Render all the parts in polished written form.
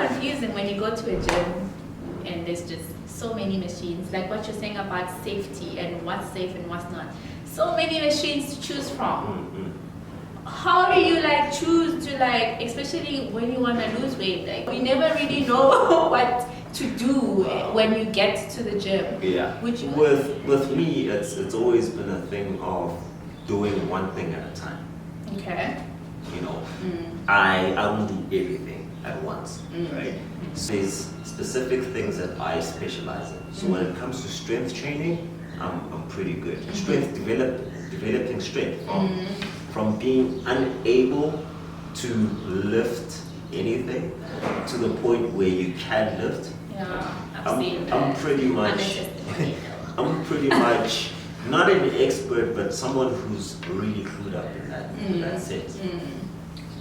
confusing when you go to a gym and there's just so many machines, like what you're saying about safety and what's safe and what's not. So many machines to choose from. How do you like choose to like, especially when you want to lose weight? Like we never really know what to do when you get to the gym. Yeah. With me, it's always been a thing of doing one thing at a time. Okay. You know, I don't do everything at once, right? So there's specific things that I specialize in. So when it comes to strength training, I'm pretty good. Strength developing strength from being unable to lift anything to the point where you can lift. Yeah, I've seen that. I'm pretty much not an expert, but someone who's really clued up in that sense.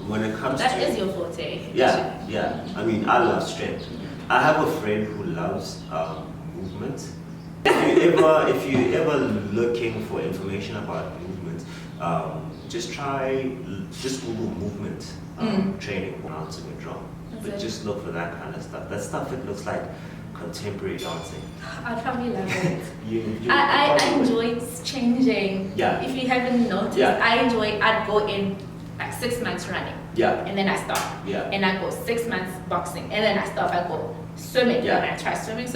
When it comes that is your forte. Yeah. I mean, I love strength. I have a friend who loves movement. If you ever looking for information about movement, just Google movement training mountain and drum. But just look for that kind of stuff. That stuff, it looks like contemporary dancing. I probably love it. I enjoy changing. Yeah. If you haven't noticed, I'd go in like 6 months running. Yeah. And then I stop. Yeah. And I go 6 months boxing. And then I stop. I go swimming. Yeah. And I try swimming.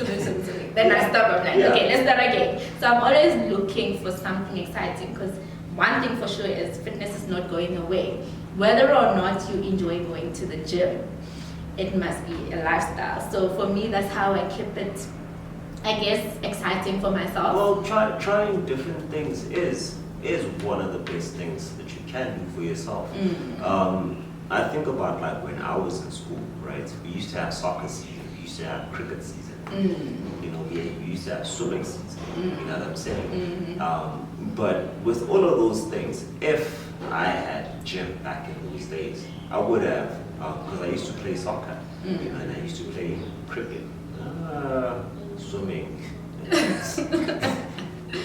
Then I stop. I'm like, okay, let's start again. So I'm always looking for something exciting, because one thing for sure is fitness is not going away. Whether or not you enjoy going to the gym, it must be a lifestyle. So for me, that's how I keep it, I guess, exciting for myself. Well, trying different things is one of the best things that you can do for yourself. I think about like when I was in school, right? We used to have soccer season, we used to have cricket season, you know, we used to have swimming season, you know what I'm saying? But with all of those things, if I had gym back in those days, I would have, because I used to play soccer, you know, and I used to play cricket, swimming.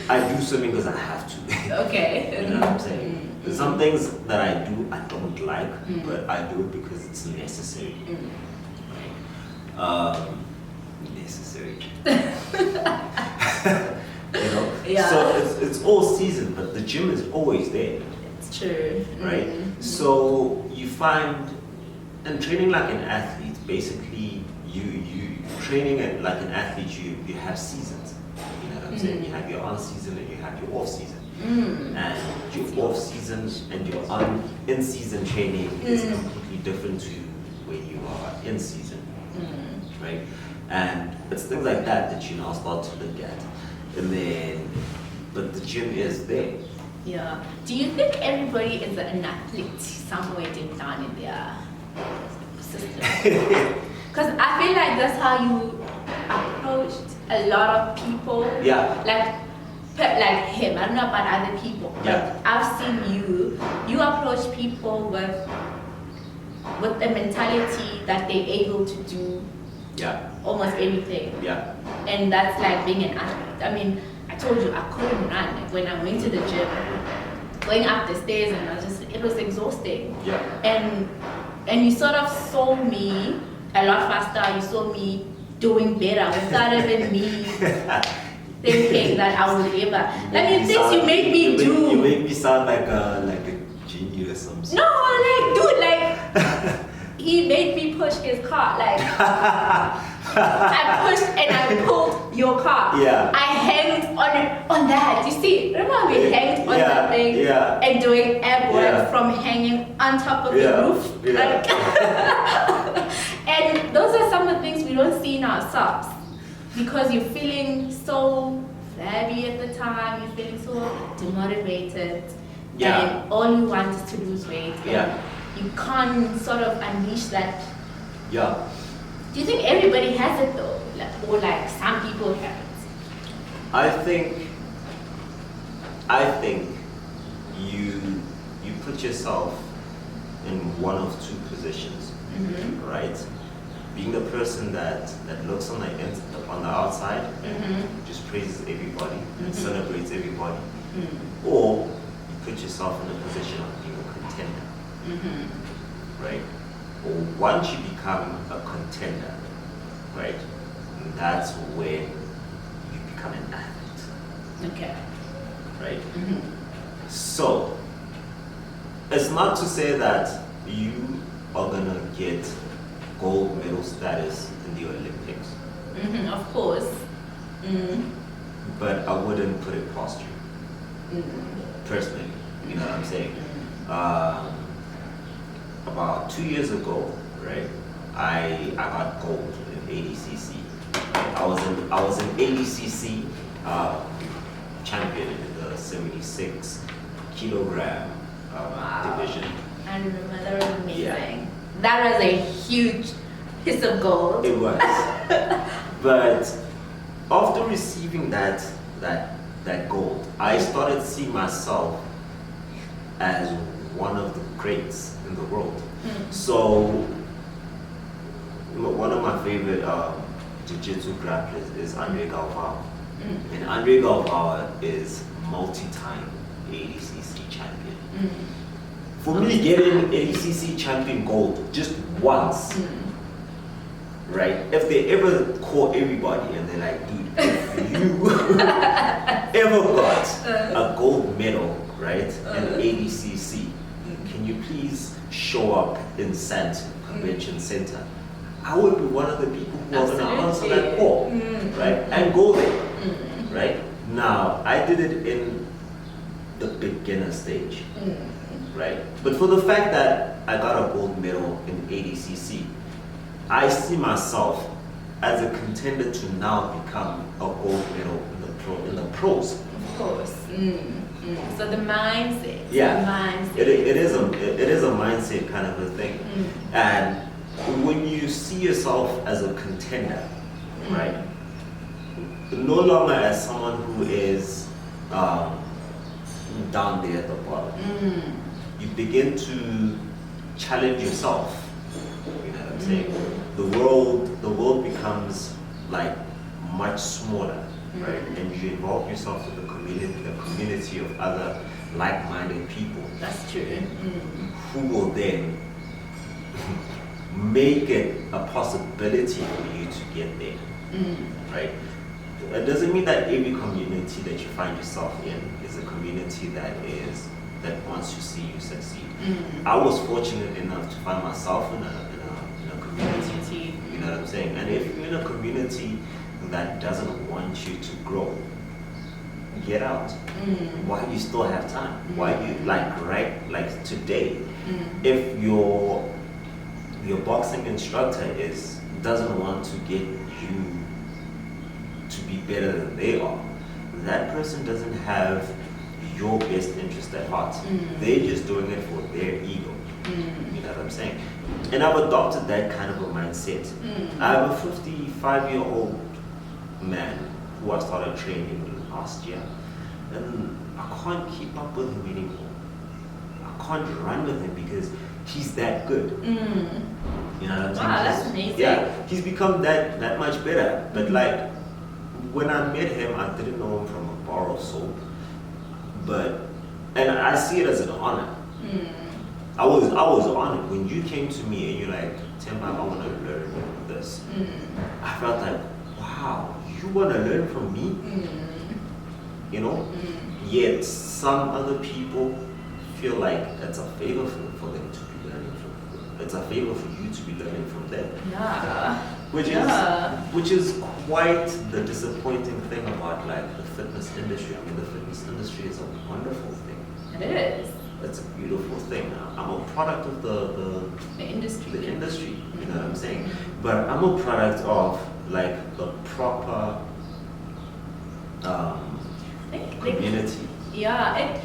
I do swimming because I have to. Okay. You know what I'm saying? There's some things that I do I don't like, but I do it because it's necessary. Right? Necessary. You know? Yeah. So it's all season, but the gym is always there. It's true. Right? So you find, and training like an athlete, basically you training like an athlete, you have seasons. You know what I'm saying? You have your on season and you have your off season. And your off season and your in season training is completely different to when you are in season. Right? And it's things like that you now start to look at. And then, but the gym is there. Yeah. Do you think everybody is an athlete somewhere deep down in their system? Because I feel like that's how you approached a lot of people. Yeah. Like him. I don't know about other people, but Yeah. I've seen you approach people with the mentality that they're able to do almost anything. Yeah. And that's like being an athlete. I mean, I told you I couldn't run. Like when I went to the gym, going up the stairs, and it was exhausting. Yeah. And you sort of saw me a lot faster. You saw me doing better without even me thinking that I would ever. I mean, things you make me do. You make me sound like a genius or something. No, like dude, like he made me push his car. Like I pushed and I pulled your car. Yeah. I hanged on that. You see, remember we hanged on that thing and doing ab work from hanging on top of the roof. Yeah. Like, and those are some of the things we don't see in ourselves, because you're feeling so flabby at the time, you're feeling so demotivated, and all you want is to lose weight. You can't sort of unleash that. Yeah. Do you think everybody has it though? Or like some people have it? I think you put yourself in one of two positions, right? Being the person that looks on the outside and just praises everybody and celebrates everybody, or you put yourself in a position of being a contender, right? once you become a contender, right, that's when you become an athlete. Okay. Right? Mm-hmm. So, it's not to say that you are gonna get gold medal status in the Olympics, Mm-hmm, of course. Mm. but I wouldn't put it past you, personally. You know what I'm saying? About 2 years ago, right, I got gold in ADCC. I was an ADCC champion in the 76 kilogram division. I remember, that was amazing. Yeah. That was a huge piece of gold. It was. But after receiving that gold, I started seeing myself as one of the greats in the world. So one of my favorite jiu-jitsu grapplers is Andre Galvao. And Andre Galvao is multi-time ADCC champion. For me, getting ADCC champion gold just once, right? If they ever call everybody and they're like, dude, if you ever got a gold medal, right, in ADCC, can you please show up in Santon Convention Center? I would be one of the people who are going to answer that call, right, and go there, right? Now, I did it in the beginner stage, right? But for the fact that I got a gold medal in ADCC, I see myself as a contender to now become a gold medal in the pros. Of course. So the mindset. Yeah, the mindset. it is a mindset kind of a thing. And when you see yourself as a contender, right, no longer as someone who is down there at the bottom, you begin to challenge yourself. You know what I'm saying? The world becomes like much smaller, right? And you involve yourself with the community of other like-minded people. That's true. Who will then make it a possibility for you to get there, right? It doesn't mean that every community that you find yourself in is a community that wants to see you succeed. I was fortunate enough to find myself in a community. You know what I'm saying? And if you're in a community that doesn't want you to grow, get out. While you still have time. While you like today, if your boxing instructor doesn't want to get you to be better than they are, that person doesn't have your best interest at heart. They're just doing it for their ego. You know what I'm saying? And I've adopted that kind of a mindset. I have a 55-year-old man who I started training last year, and I can't keep up with him anymore. I can't run with him because he's that good. You know what I'm saying? Wow, that's amazing. Yeah, he's become that much better. But like, when I met him, I didn't know him from a bar of soap. And I see it as an honor. I was honored when you came to me and you're like, Temba, I want to learn this. I felt like, wow, you want to learn from me? You know? Yet some other people feel like it's a favor for them to be learning from. It's a favor for you to be learning from them. Yeah. Which is quite the disappointing thing about like the fitness industry. I mean, the fitness industry is a wonderful thing. It is. It's a beautiful thing. I'm a product of the industry. The industry, you know what I'm saying? But I'm a product of like the proper community. Yeah, it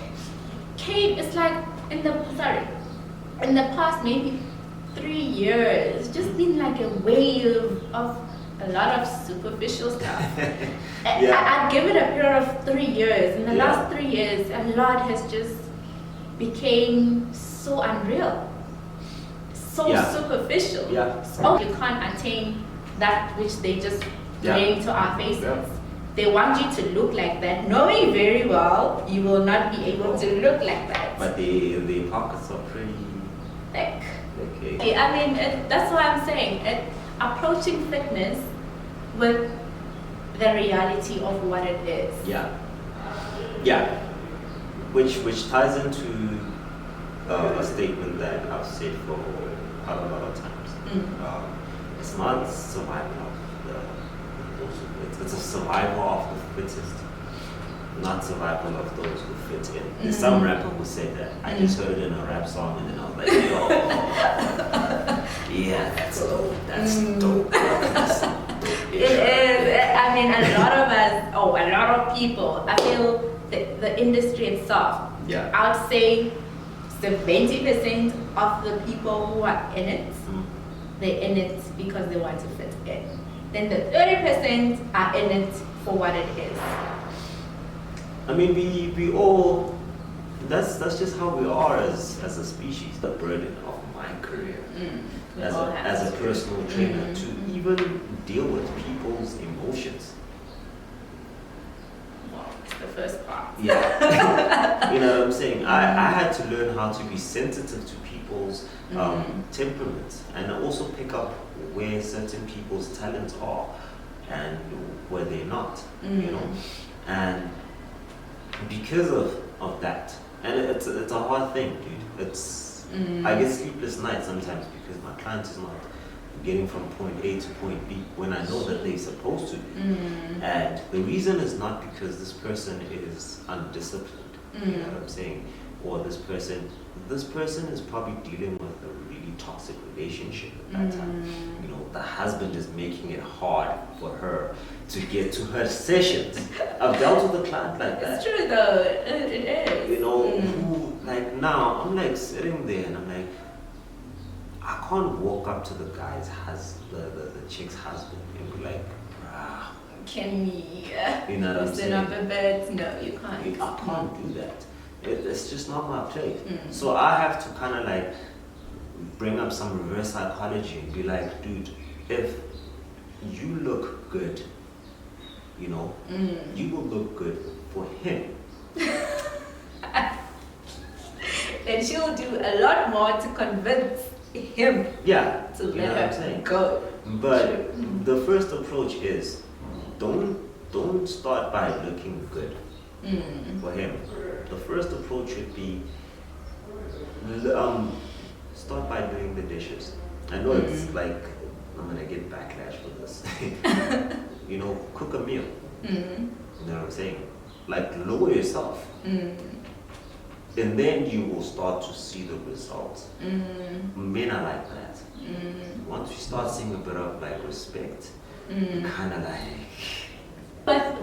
came. It's like in the past maybe 3 years, just been like a wave of a lot of superficial stuff. I'd give it a period of 3 years. In the last 3 years, a lot has just became so unreal, so superficial. So you can't attain that which they just bring to our faces. They want you to look like that, knowing very well you will not be able to look like that. But the pockets are pretty thick. Okay. I mean, that's what I'm saying. Approaching fitness with the reality of what it is. Yeah. Yeah. Which ties into a statement that I've said for quite a lot of times. It's not survival of it's a survival of the fittest, not survival of those who fit in. There's some rapper who said that. I just heard it in a rap song and then I was like, yo, yeah, that's dope. That's dope. That's dope. It is. I mean, a lot of people, I feel the industry itself, Yeah. I would say 70% of the people who are in it, they're in it because they want to fit in. Then the 30% are in it for what it is. I mean, we all, that's just how we are as a species. The burden of my career as a personal trainer to even deal with people's emotions. Well, it's the first part. Yeah. You know what I'm saying? I had to learn how to be sensitive to people's temperaments and also pick up where certain people's talents are and where they're not, you know? And because of that, and it's a hard thing, dude. It's I get sleepless nights sometimes because my client is not getting from point A to point B when I know that they're supposed to be. And the reason is not because this person is undisciplined, you know what I'm saying? Or this person is probably dealing with a really toxic relationship at that time. You know, the husband is making it hard for her to get to her sessions. I've dealt with a client like that. It's true though, it is. You know, who, like now, I'm like sitting there and I'm like, I can't walk up to the guy's the chick's husband and be like, bruh. Can we You know what I'm loosen up saying? a bit? No, you can't. I can't do that. It's just not my place. So I have to kind of like bring up some reverse psychology and be like, dude, if you look good, you know, you will look good for him. Then she'll do a lot more to convince him Yeah, to you know what I'm saying? go. But the first approach is don't start by looking good for him. The first approach should be start by doing the dishes. I know it's like I'm gonna get backlash for this. You know, cook a meal. You know what I'm saying? Like lower yourself. And then you will start to see the results. Men are like that. Once you start seeing a bit of like respect, kind of like. But